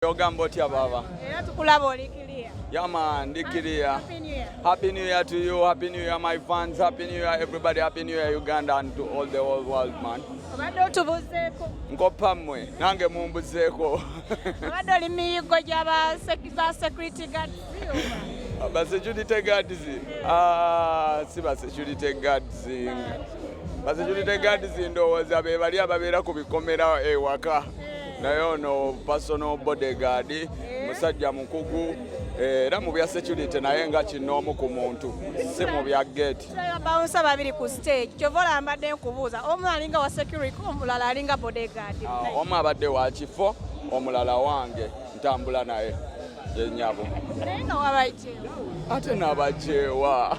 Yogambo tia baba. Yeah man, Happy New Year to you, Happy New Year my fans, Happy New Year everybody, Happy New Year Uganda and to all the whole world man. Nkopamwe, nange mumbuzeeko. Abadde miyigo gy'aba security guards. Ba security guards. Si ba security guards. Ba security guards ndowooza be bali ababeera ku bikomera ewaka. Naye ono personal bodyguard, musajja mukugu. Era mu bya security naye nga kinoomu ku muntu si mu bya gate. Bawunsa babiri ku stage kyovola ambadde nkubuuza omu alinga wa security omulala alinga bodyguard. Omu abadde wa kifo omulala wange ntambula naye yennyabo. Naye nga wabayiteewa. Ate n'abajjeewa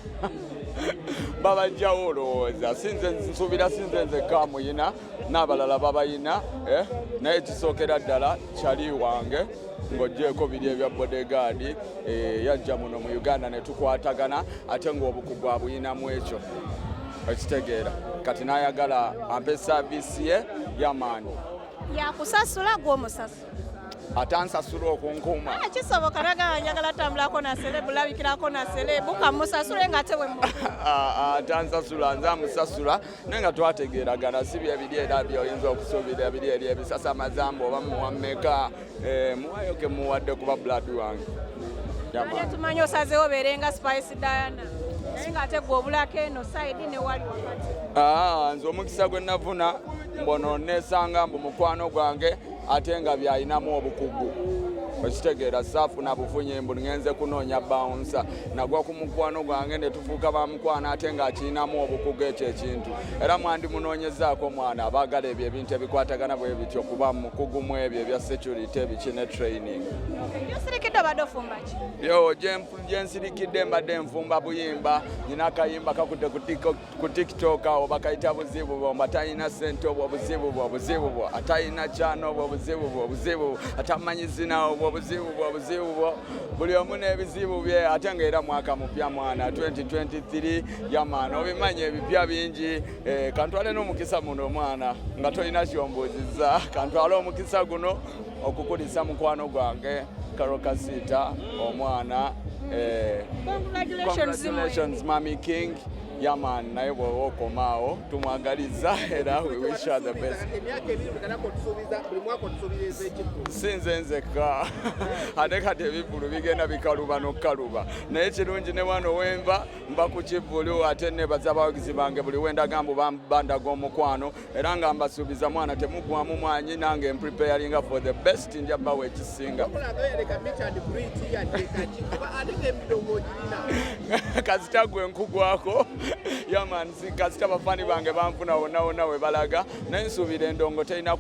babajjawo olowooza nsuubira sinze nzekka muyina n'abalala babayina naye ekisookera ddala kyali wange ng'oggyeko biri ebya bodyguard yajja muno mu Uganda ne tukwatagana ate ng'obukugu abuyinamu ekyo ekitegeera kati n'ayagala ampe saavisi ye y'amaanyi. Yakusasula gw'omusasula. Atansasula okunkuuma. Kisoboka nagala njagala tambulako na selebu labikirako na selebu kamusasule nga tewe mu. Atansasula nze amusasula naye nga twategeeragana si bye biri era by'oyinza okusuubira biri eri ebisasa mazambo oba muwammeka muwayo ke muwadde kuba blood wange. Tumanyi osazeewo obeerenga Spice Diana naye nga ate gwe obulako eno side ne wali wakati. Nze omukisa gwe nafuna mbono neesanga mbu mukwano gwange ate nga byayinamu obukugu ekitegeera saafuna bufunye mbu ngenze kunoonya bawunsa nagwa ku mukwano gwange ne tufuuka bamukwana ate ng'akirinamu obukugu ekyo ekintu era mwandi munoonyezaako mwana abaagala ebyo ebintu ebikwatagana bwe bityo kuba mukugu mu ebyo ebya security ebikine training. Osirikidde obadde ofumba ki? Yo gye nsirikidde mbadde nfumba buyimba nyina akayimba kakudde ku TikTok oba kayita buzibu bwo mba talina ssente obwo obuzibu bwo atalina kyano obwo obuzibu atamanyi zina obwo obuzibu bwo buli omu n'ebizibu bye ate ng'era mwaka mupya mwana 2023 yamaana obimanyi ebipya bingi kantwale n'omukisa muno mwana nga tolina kyombuuzizza kantwale omukisa guno okukulisa mukwano gwange Karole Kasita Omwana. Congratulations Mami King. Yeah man, naye bw'oba okomaawo tumwagaliza era we wish her the best. Sinze nzekka ate kati ebivulu bigenda bikaluba n'okkaluba naye kirungi ne wano wenva mba ku kivulu ate nebaza abawagizi bange buli wendaga mbu bandaga omukwano era nga mbasuubiza mwana temugwamu mwanyi nange mpreparinga for the best nja bawa ekisinga. Kasita gwe nkugwako yaman Kasita bafani bange banfuna wonna we balaga naye nsuubira endongo terina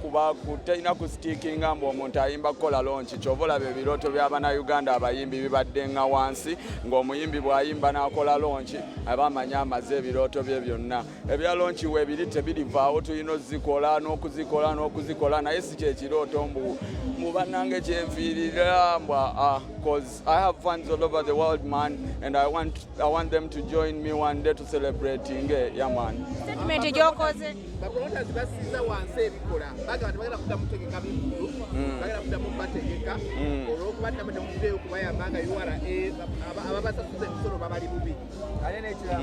ku stickinga mbu omuntu ayimba kukola launch kyovola bye birooto by'Abannayuganda abayimbi bibadde nga wansi ng'omuyimbi bw'ayimba n'akola launch abamanya amaze ebirooto bye byonna ebya launch weebiri tebirivaawo tulina ozikola n'okuzikola naye si kyekirooto mbu bannange kyenfiirira mbwa because I have fans all over the world man and I want them to join me one day to celebrating yeah man. Statement gyokoze bapromoters basiza wansi ebikola bagala kudda mutegeka bikulu bagala kudda mubategeka olw'okubadde mu mudeeyo kubayambanga URA ababasasuza emisolo babali bubi ale n'ekirala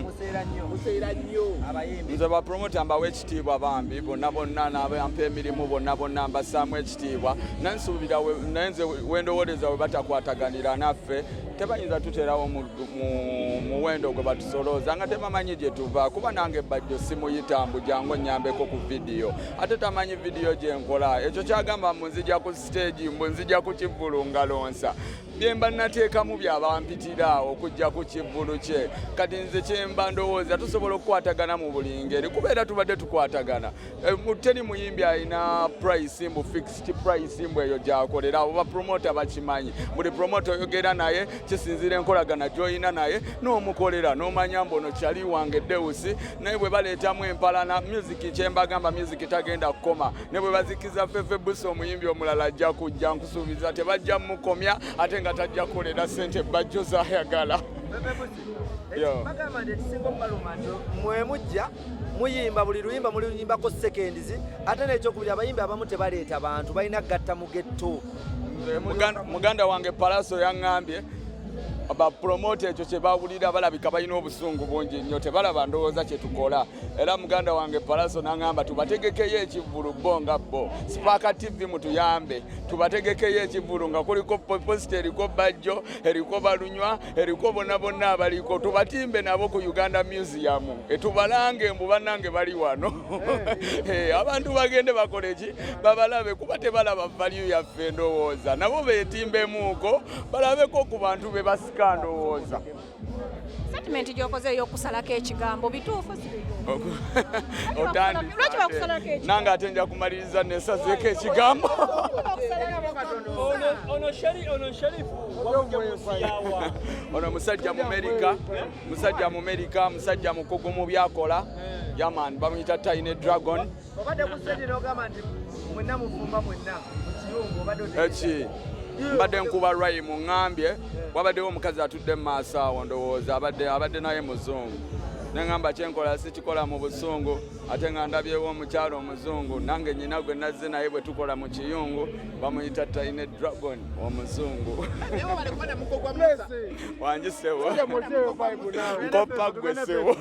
museera nnyo abayimbi nze bapromota mbawa ekitiibwa bambi bonna n'abampa emirimu bonna mbasaamu ekitiibwa nansuubira naye nze wendowooleza we batakwataganira naffe tebayinza tuteerawo muwendo gwe batusolooza nga tebamanyi gye tuva kuba nange bajjo simuyita jangu nnyambeko ku vidiyo ate tamanyi vidiyo gye nkola ekyo kyagamba nzija ku stage nzija ku kivulu ngalonsa byemba nateekamu byabampitira okujja ku kivulu kye kati nze kyemba ndowooza tusobola okukwatagana mu buli ngeri kubeera tubadde tukwatagana teri muyimbi alina price mbu fixed price mbu eyo gyakolera abo bapromota bakimanyi buli promota oyogera naye kisinzira enkolagana gy'olina naye n'omukolera n'omanya mbono kyali wange Deusi naye bwe baleetamu empalana music kyembagamba music tagenda kukoma ne bwe bazikiza Feffe Bussi omuyimbi omulala ajja kujja nkusuubiza tebajja mukomya ate nga tajja kolera ssente bajjo zaayagala. bagamba nti ekisinga okubaluma nti mwe mujja muyimba buli luyimba muliyimbako seconds ate n'ekyokubiri abayimbi abamu tebaleeta bantu balina gatta mu getto. Muganda wange Palaso yaŋŋambye abapromote ekyo kye bawulira balabika balina obusungu bungi nnyo tebalaba ndowooza kye tukola era muganda wange Palaso n'aŋŋamba tubategekeyo ekivvulu bo nga bo Spark TV mutuyambe tubategekeyo ekivvulu nga kuliko post eriko Bajjo eriko Balunywa eriko bonna abaliko tubatimbe nabo ku Uganda Museum etubalange embu bannange bali wano abantu bagende bakole ki babalabe kuba tebalaba value yaffe ndowooza nabo beetimbemuuko balabeko ku bantu be ndowooza statement gyokoze ey'okusalako ekigambo bituufu nange ate nja kumaliriza nesazeeko ekigambo ono musajja mu America musajja mukugu mu byakola yaman bamuyita Tiny Dragon mbadde nkuba Rai muŋŋambye wabaddewo omukazi atudde mu maaso awo ndowooza abadde naye muzungu neŋŋamba kyenkola sikikola mu busungu ate nga ndabyewo omukyalo omuzungu nange nnyina gwe nazze naye bwe tukola mu kiyungu bamuyita Tiny Dragon omuzungu wangi sewo nkoppa gwe sewo